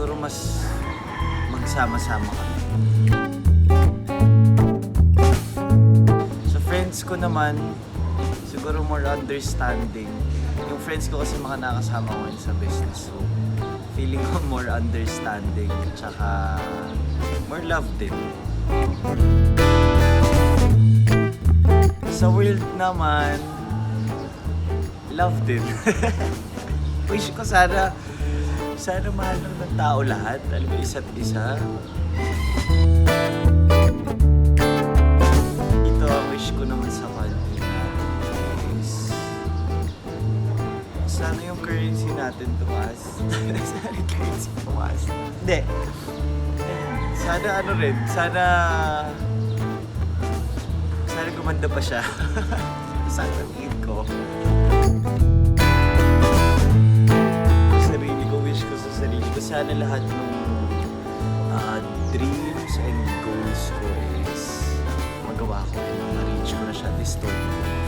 siguro mas magsama-sama kami. Sa friends ko naman, siguro more understanding. Yung friends ko kasi mga nakasama ko rin sa business. So, feeling ko more understanding. Tsaka, more love din. Sa world naman, love din. Wish ko sana mahal lang ng tao lahat. Alam mo, isa't isa. Ito, ang wish ko naman sa country is sana yung currency natin tumaas. Sana yung currency tumaas. Hindi. Sana ano rin, sana gumanda pa siya. Sana tingin ko. Wish ko sa sarili ko, sana lahat ng dreams and goals ko is magawa ko and ma-reach ko na siya this 2024.